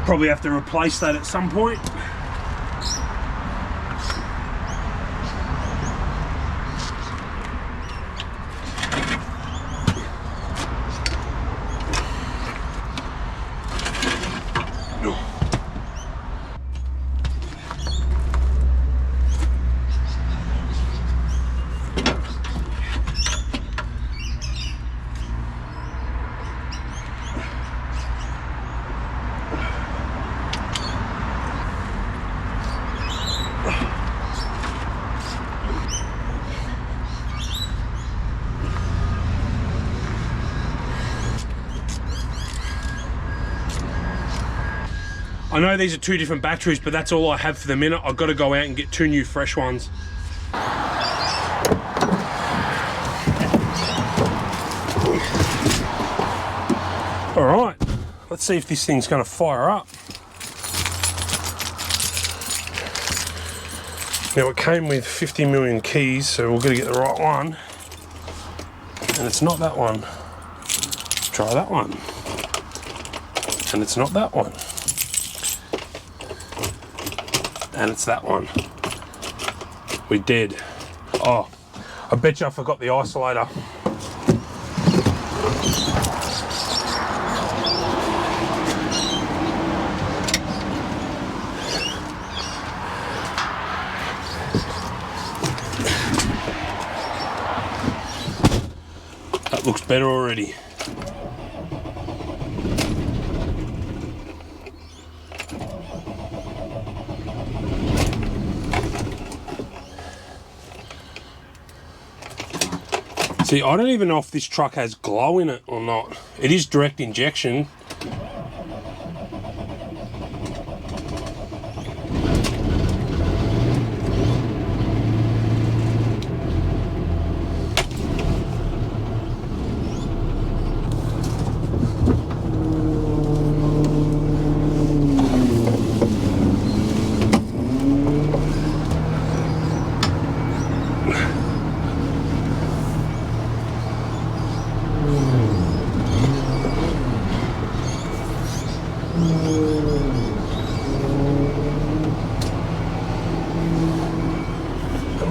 Probably have to replace that at some point. I know these are two different batteries, but that's all I have for the minute. I've got to go out and get two new fresh ones. All right, let's see if this thing's going to fire up. Now it came with 50 million keys, so we're going to get the right one. And it's not that one. Try that one. And it's not that one. And it's that one. We did. Oh, I bet you I forgot the isolator. That looks better already. See, I don't even know if this truck has glow in it or not. It is direct injection.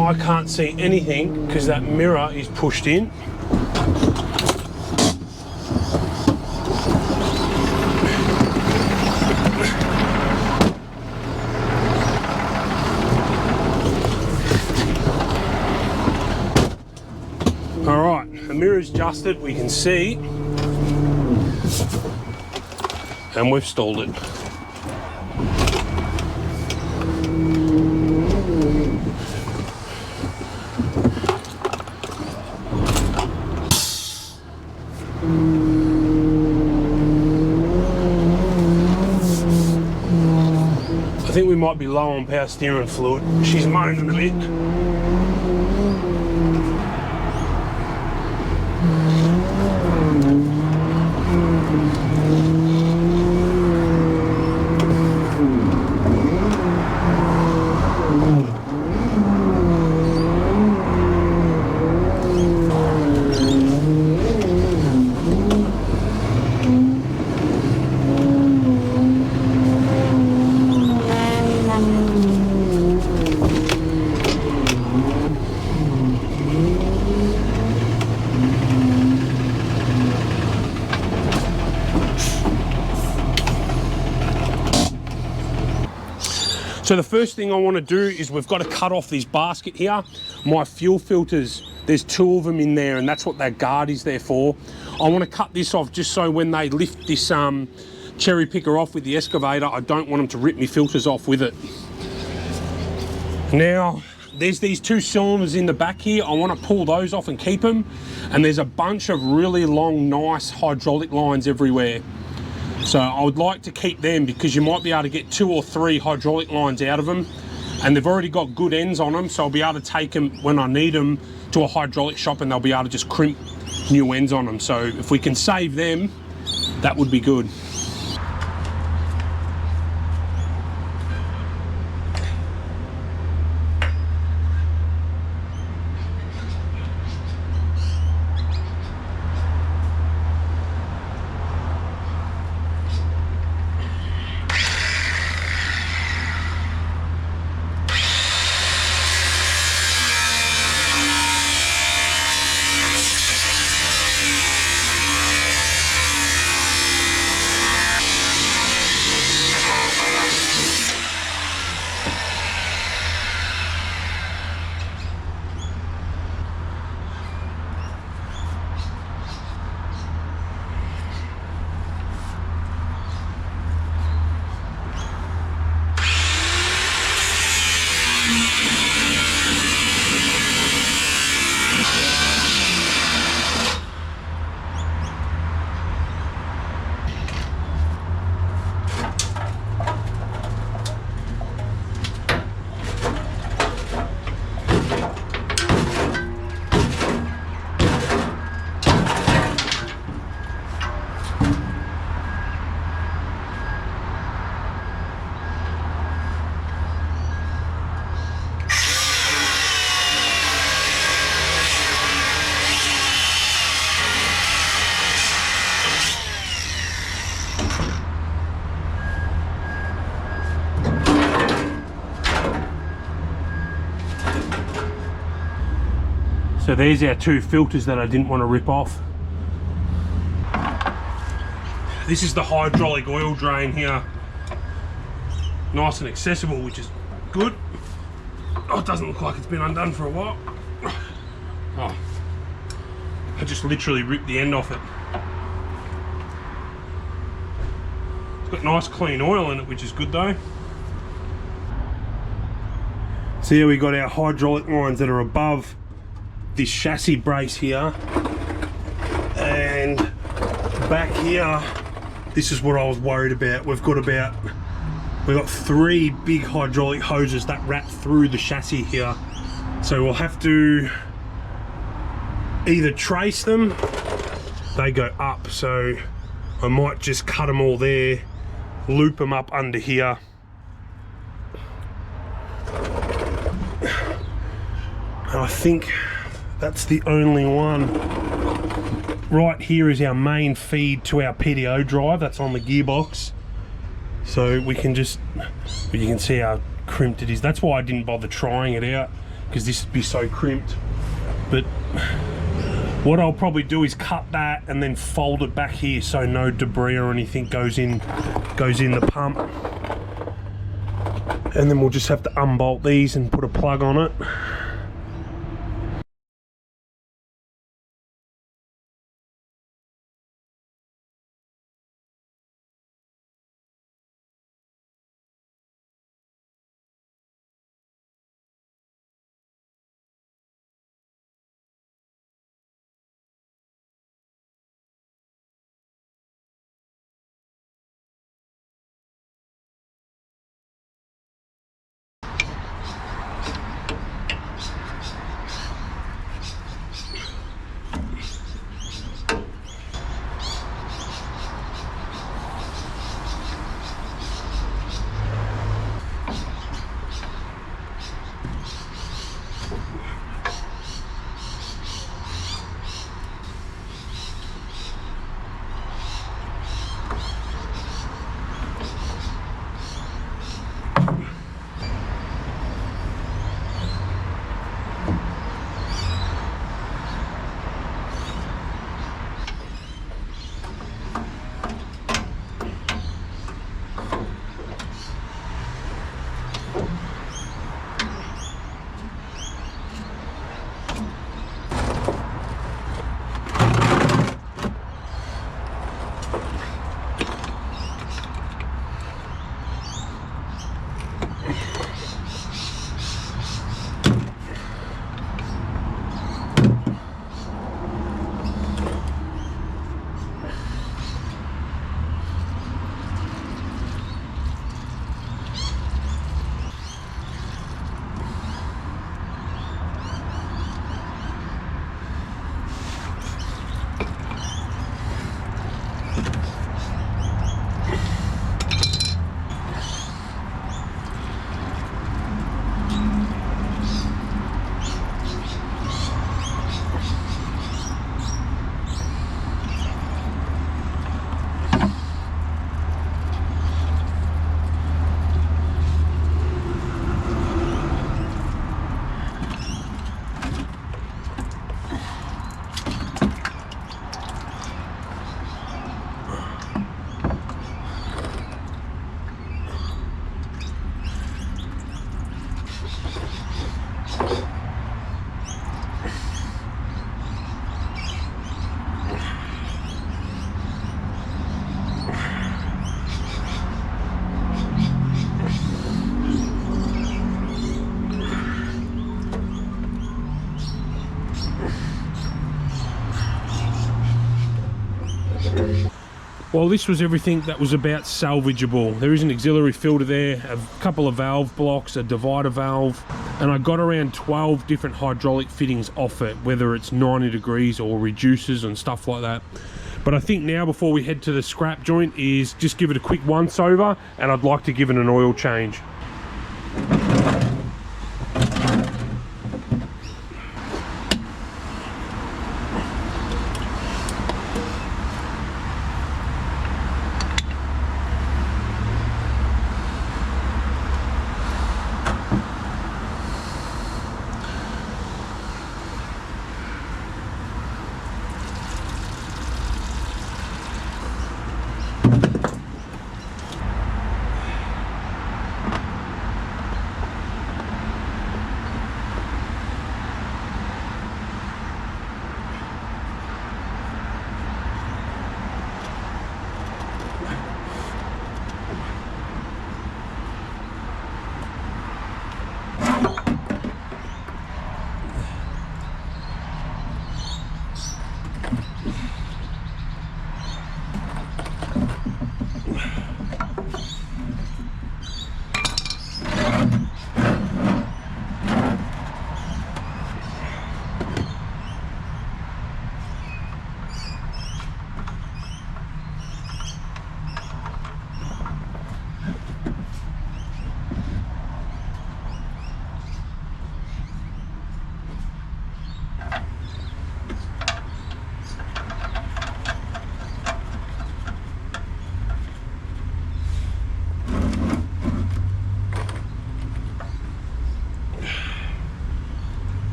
I can't see anything because that mirror is pushed in. All right, the mirror's adjusted, we can see, and we've stalled it. I think we might be low on power steering fluid. She's moaning a bit. So the first thing I want to do is we've got to cut off this basket here. My fuel filters, there's two of them in there, and that's what that guard is there for. I want to cut this off just so when they lift this cherry picker off with the excavator, I don't want them to rip my filters off with it. Now, there's these two cylinders in the back here. I want to pull those off and keep them. And there's a bunch of really long, nice hydraulic lines everywhere. So I would like to keep them because you might be able to get 2 or 3 hydraulic lines out of them, and they've already got good ends on them, so I'll be able to take them when I need them to a hydraulic shop and they'll be able to just crimp new ends on them. So if we can save them, that would be good. So there's our two filters that I didn't want to rip off. This is the hydraulic oil drain here. Nice and accessible, which is good. Oh, it doesn't look like it's been undone for a while. Oh, I just literally ripped the end off it. It's got nice clean oil in it, which is good though. So here we got our hydraulic lines that are above this chassis brace here, and back here, this is what I was worried about. We've got three big hydraulic hoses that wrap through the chassis here, so we'll have to either trace them. They go up, so I might just cut them all there, loop them up under here. And I think that's the only one. Right here is our main feed to our PTO drive. That's on the gearbox. So we can just, you can see how crimped it is. That's why I didn't bother trying it out, because this would be so crimped. But what I'll probably do is cut that and then fold it back here so no debris or anything goes in the pump. And then we'll just have to unbolt these and put a plug on it. Well, this was everything that was about salvageable. There is an auxiliary filter there, a couple of valve blocks, a divider valve, and I got around 12 different hydraulic fittings off it, whether it's 90 degrees or reducers and stuff like that. But I think now, before we head to the scrap joint, is just give it a quick once over, and I'd like to give it an oil change.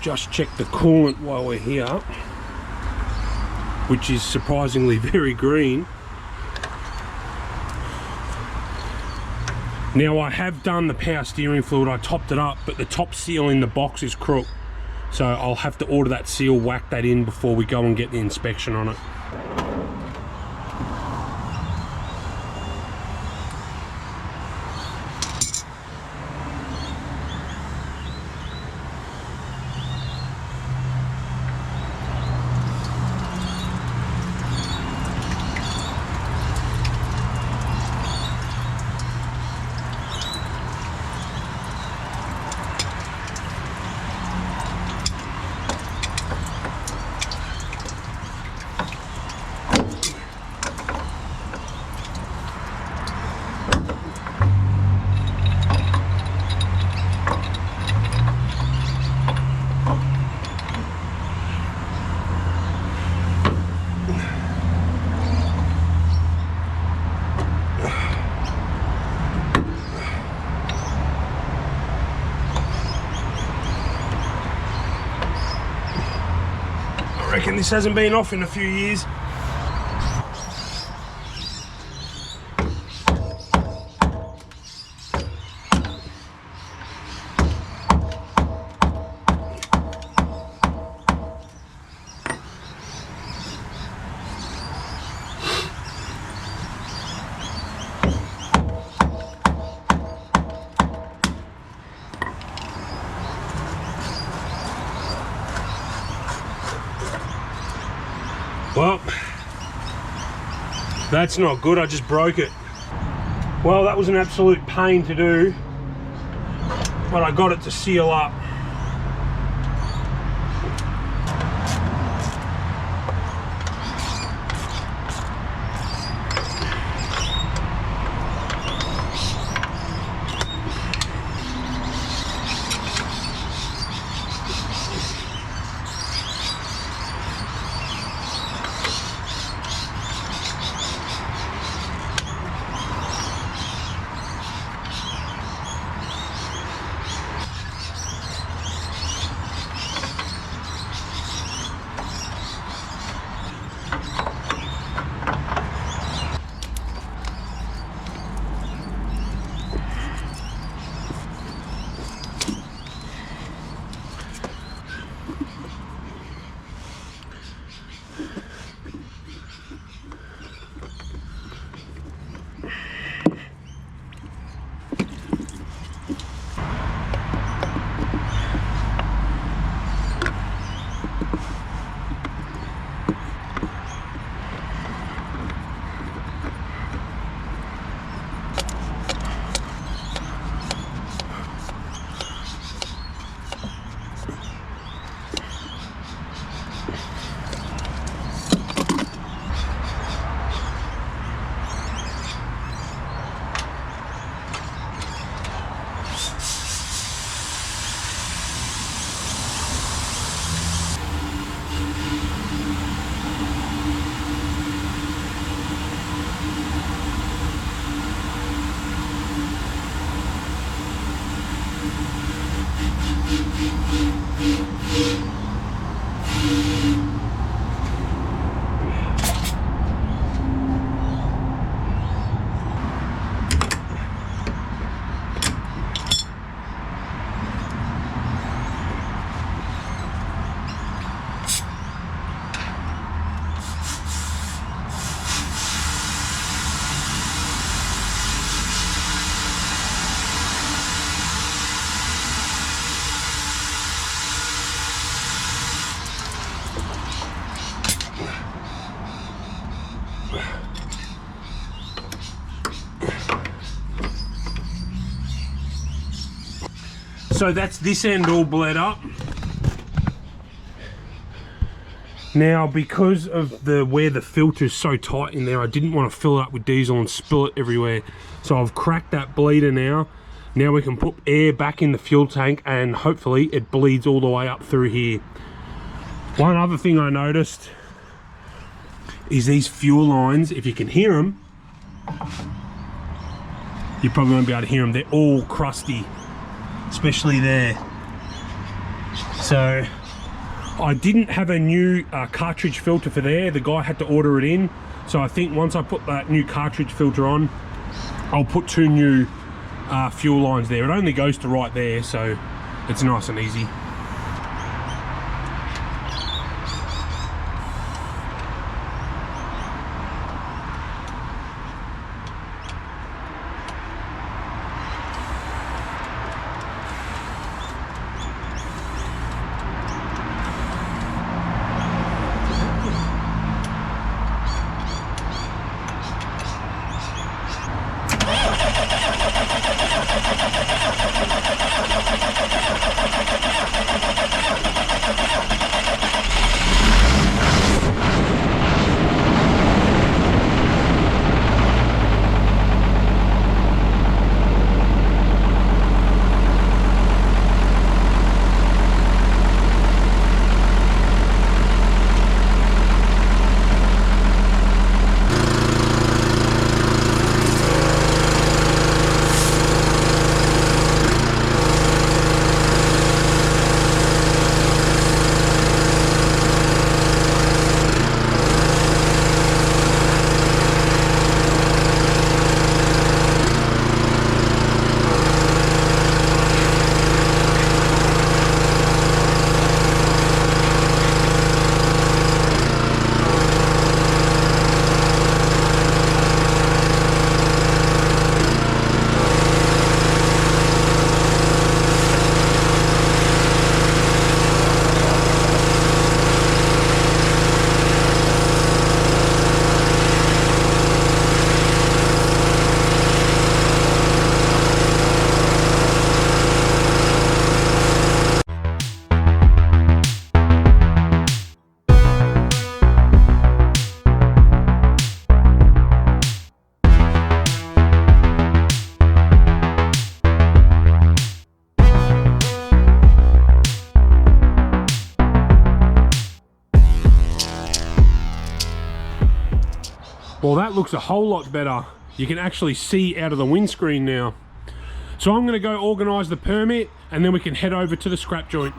just check the coolant while we're here, which is surprisingly very green. Now I have done the power steering fluid, I topped it up, but the top seal in the box is crooked. So I'll have to order that seal, whack that in before we go and get the inspection on it. I reckon this hasn't been off in a few years. Well, that's not good, I just broke it. Well, that was an absolute pain to do, but I got it to seal up. So that's this end all bled up. Now, because of where the filter is so tight in there, I didn't want to fill it up with diesel and spill it everywhere. So I've cracked that bleeder now. Now we can put air back in the fuel tank and hopefully it bleeds all the way up through here. One other thing I noticed is these fuel lines, if you can hear them, you probably won't be able to hear them, they're all crusty, especially there. So I didn't have a new cartridge filter for there. The guy had to order it in. So I think once I put that new cartridge filter on, I'll put 2 new fuel lines there. It only goes to right there, so it's nice and easy. Well, that looks a whole lot better. You can actually see out of the windscreen now. So I'm going to go organise the permit and then we can head over to the scrap joint.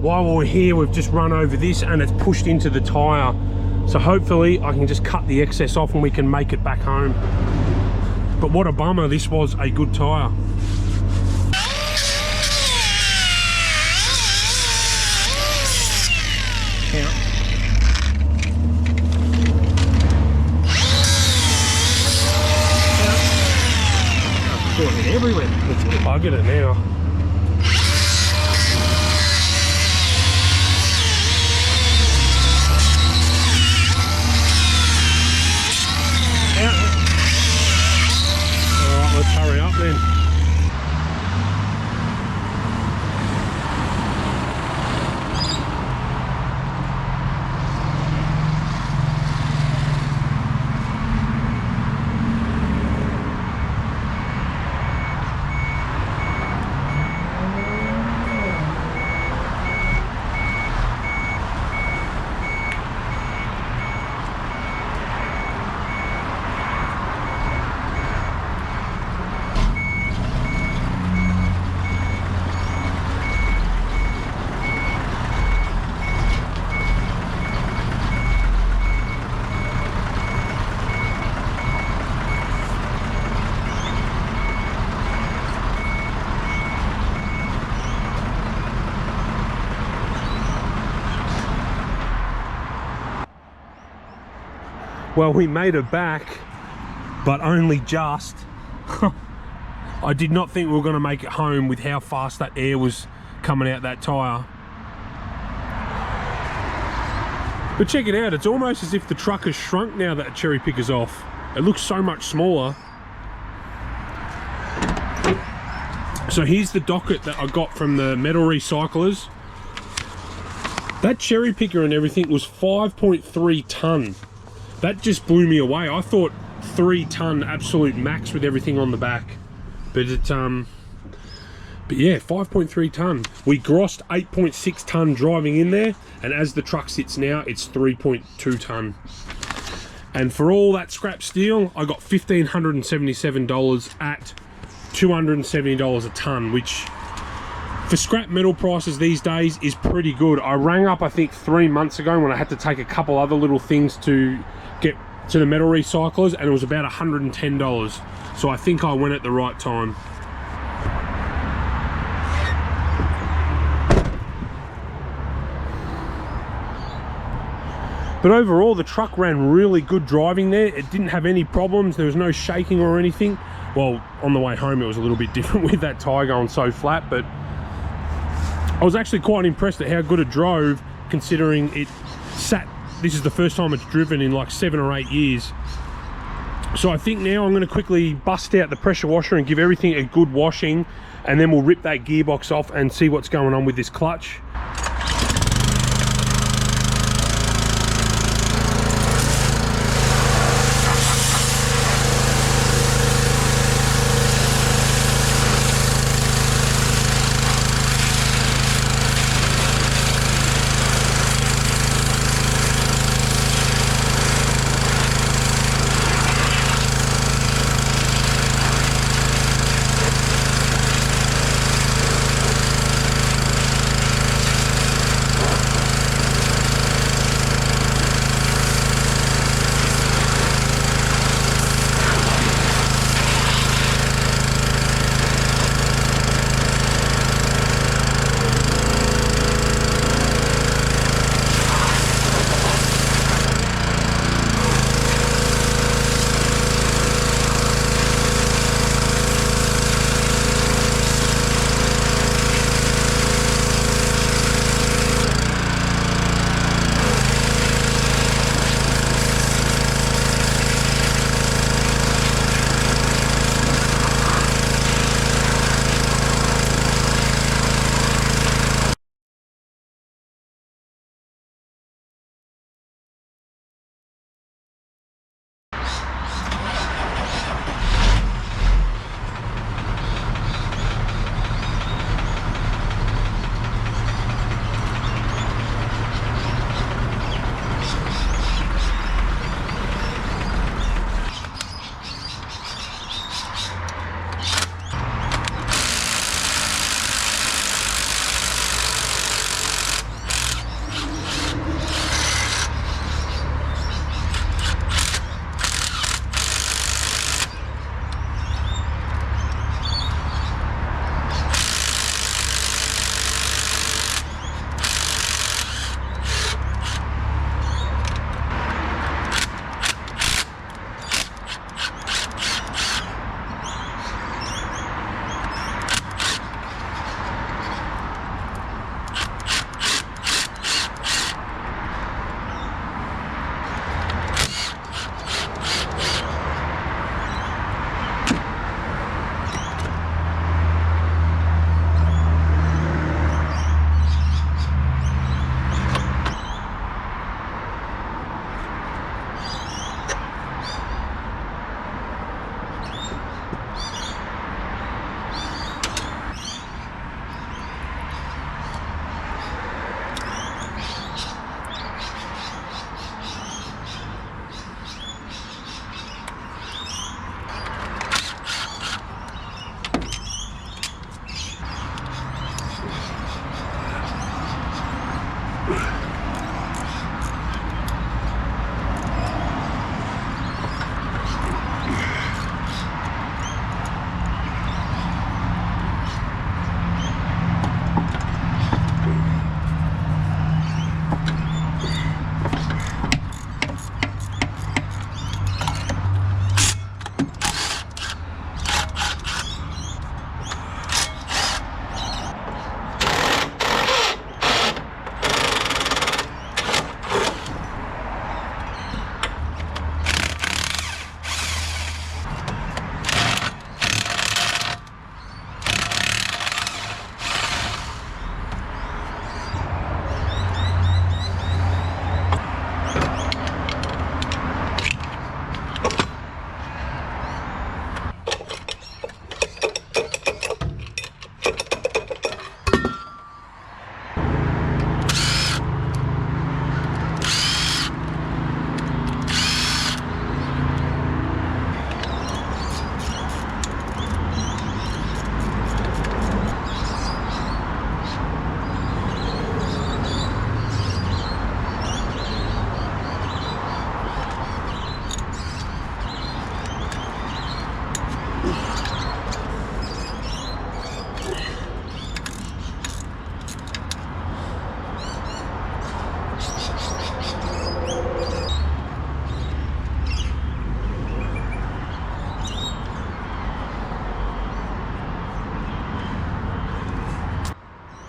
While we're here, we've just run over this and it's pushed into the tyre. So hopefully I can just cut the excess off and we can make it back home. But what a bummer, this was a good tyre. Doing it everywhere. I'll get it now. Alright, let's hurry up then. Well, we made it back, but only just. I did not think we were going to make it home with how fast that air was coming out that tyre. But check it out, it's almost as if the truck has shrunk now that cherry picker's off. It looks so much smaller. So here's the docket that I got from the metal recyclers. That cherry picker and everything was 5.3 tonne. That just blew me away. I thought 3 tonne absolute max with everything on the back. But it's but yeah, 5.3 tonne. We grossed 8.6 tonne driving in there, and as the truck sits now, it's 3.2 tonne. And for all that scrap steel, I got $1,577 at $270 a tonne, which for scrap metal prices these days is pretty good. I rang up I think 3 months ago when I had to take a couple other little things to get to the metal recyclers, and it was about $110. So I think I went at the right time. But overall, the truck ran really good driving there. It didn't have any problems. There was no shaking or anything. Well, on the way home, it was a little bit different with that tyre going so flat, but I was actually quite impressed at how good it drove, considering it sat. This is the first time it's driven in like 7 or 8 years. So I think now I'm going to quickly bust out the pressure washer and give everything a good washing, and then we'll rip that gearbox off and see what's going on with this clutch.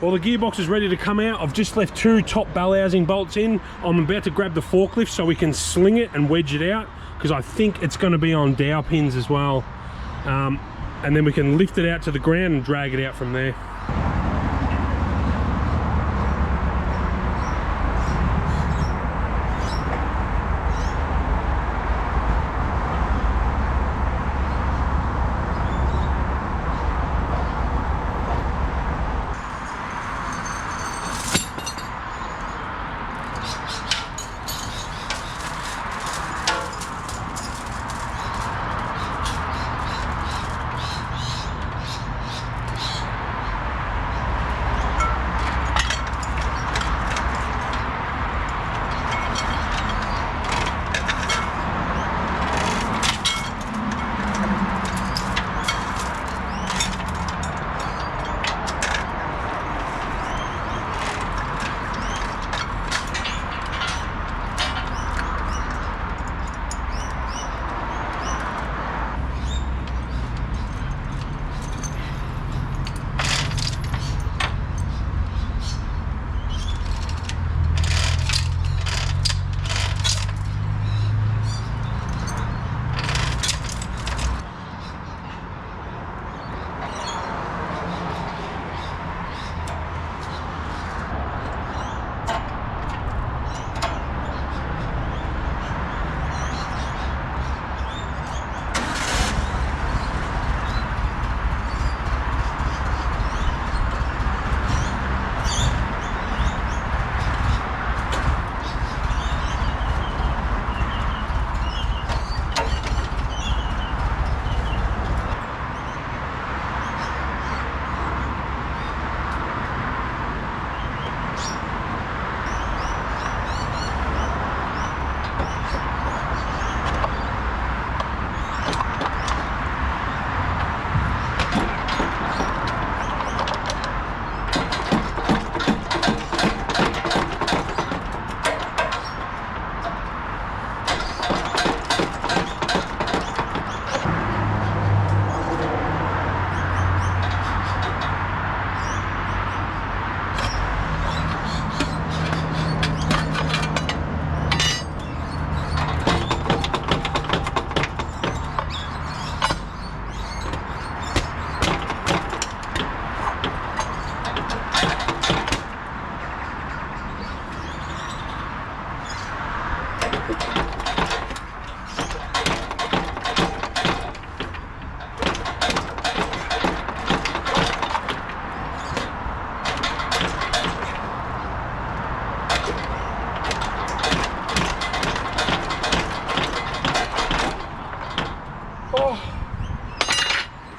Well, the gearbox is ready to come out. I've just left 2 top bell housing bolts in. I'm about to grab the forklift so we can sling it and wedge it out, because I think it's going to be on dowel pins as well. And then we can lift it out to the ground and drag it out from there.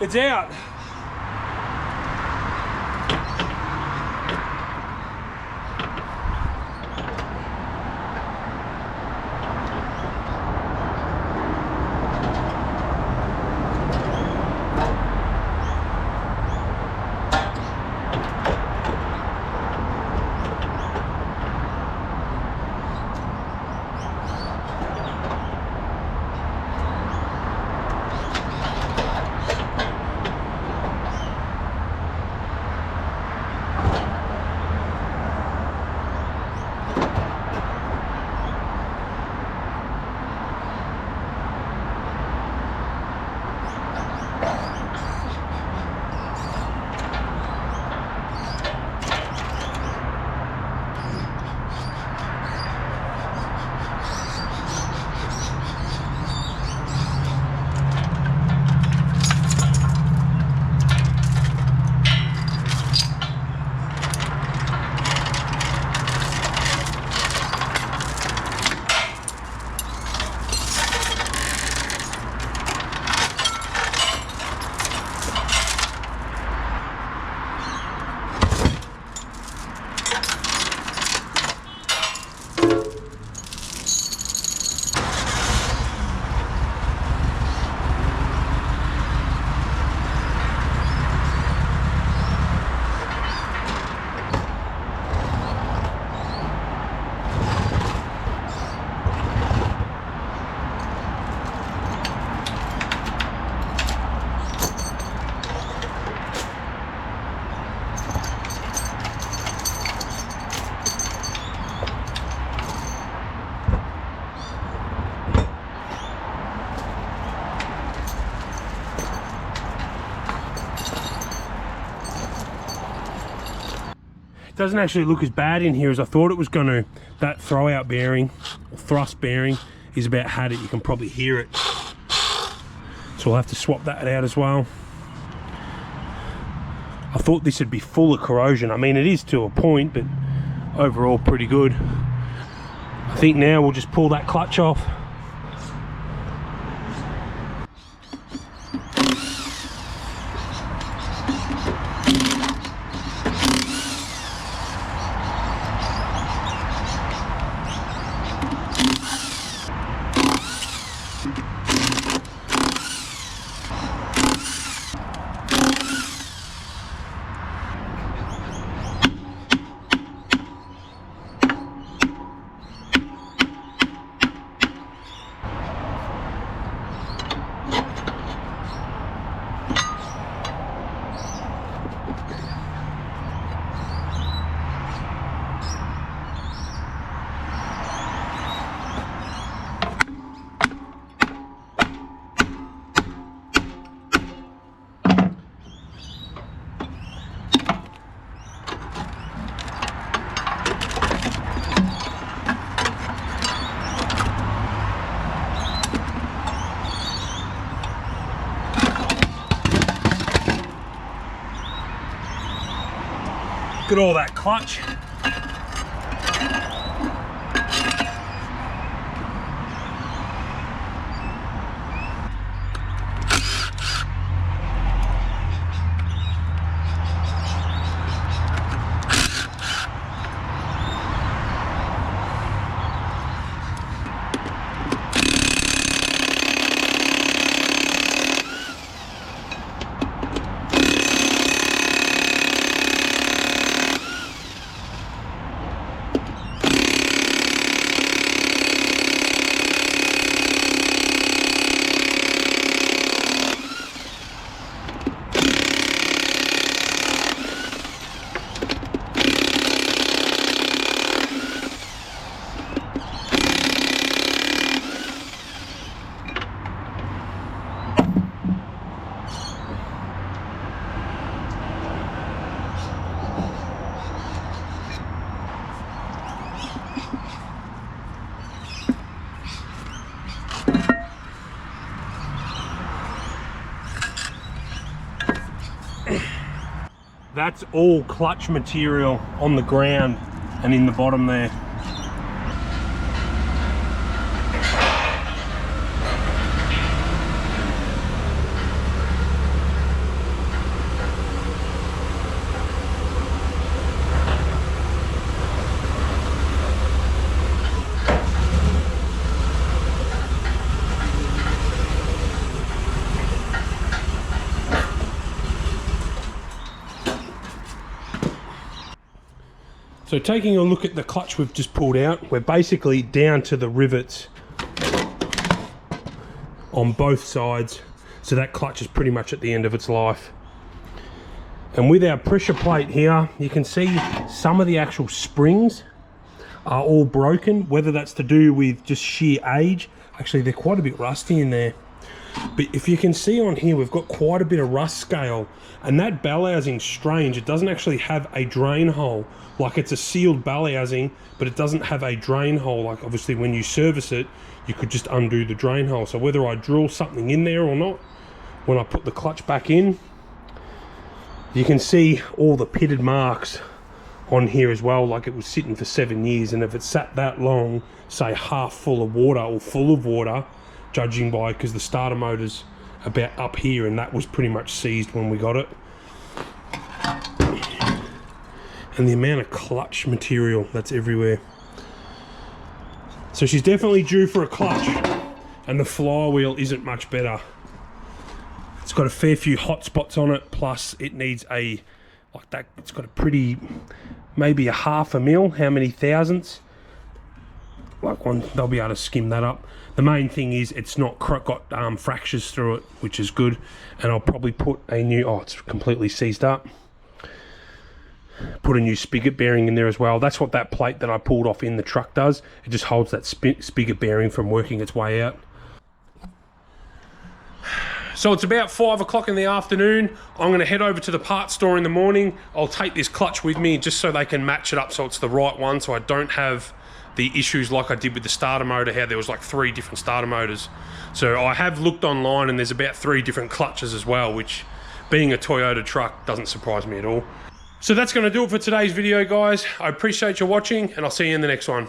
It's out. It doesn't actually look as bad in here as I thought it was going to. That throwout bearing, or thrust bearing, is about had it. You can probably hear it. So we'll have to swap that out as well. I thought this would be full of corrosion. I mean, it is to a point, but overall pretty good. I think now we'll just pull that clutch off. Look at all that clutch. That's all clutch material on the ground and in the bottom there. So taking a look at the clutch we've just pulled out, we're basically down to the rivets on both sides. So that clutch is pretty much at the end of its life. And with our pressure plate here, you can see some of the actual springs are all broken, whether that's to do with just sheer age. Actually, they're quite a bit rusty in there. But if you can see on here, we've got quite a bit of rust scale, and that bell housing's strange. It doesn't actually have a drain hole. Like, it's a sealed bell housing, but it doesn't have a drain hole. Like, obviously when you service it, you could just undo the drain hole. So whether I drill something in there or not, when I put the clutch back in, you can see all the pitted marks on here as well. Like, it was sitting for 7 years, and if it sat that long, say half full of water or full of water, judging by, because the starter motor's about up here, and that was pretty much seized when we got it. And the amount of clutch material that's everywhere. So she's definitely due for a clutch, and the flywheel isn't much better. It's got a fair few hot spots on it, plus it needs a, like that, it's got a pretty, maybe a half a mil, how many thousandths? Like one, they'll be able to skim that up. The main thing is it's not got fractures through it, which is good. And I'll probably put a new, oh, it's completely seized up. Put a new spigot bearing in there as well. That's what that plate that I pulled off in the truck does. It just holds that spigot bearing from working its way out. So it's about 5 o'clock in the afternoon. I'm gonna head over to the parts store in the morning. I'll take this clutch with me just so they can match it up so it's the right one, so I don't have the issues like I did with the starter motor, how there was like 3 different starter motors. So I have looked online and there's about 3 different clutches as well, which being a Toyota truck doesn't surprise me at all. So that's gonna do it for today's video, guys. I appreciate you watching and I'll see you in the next one.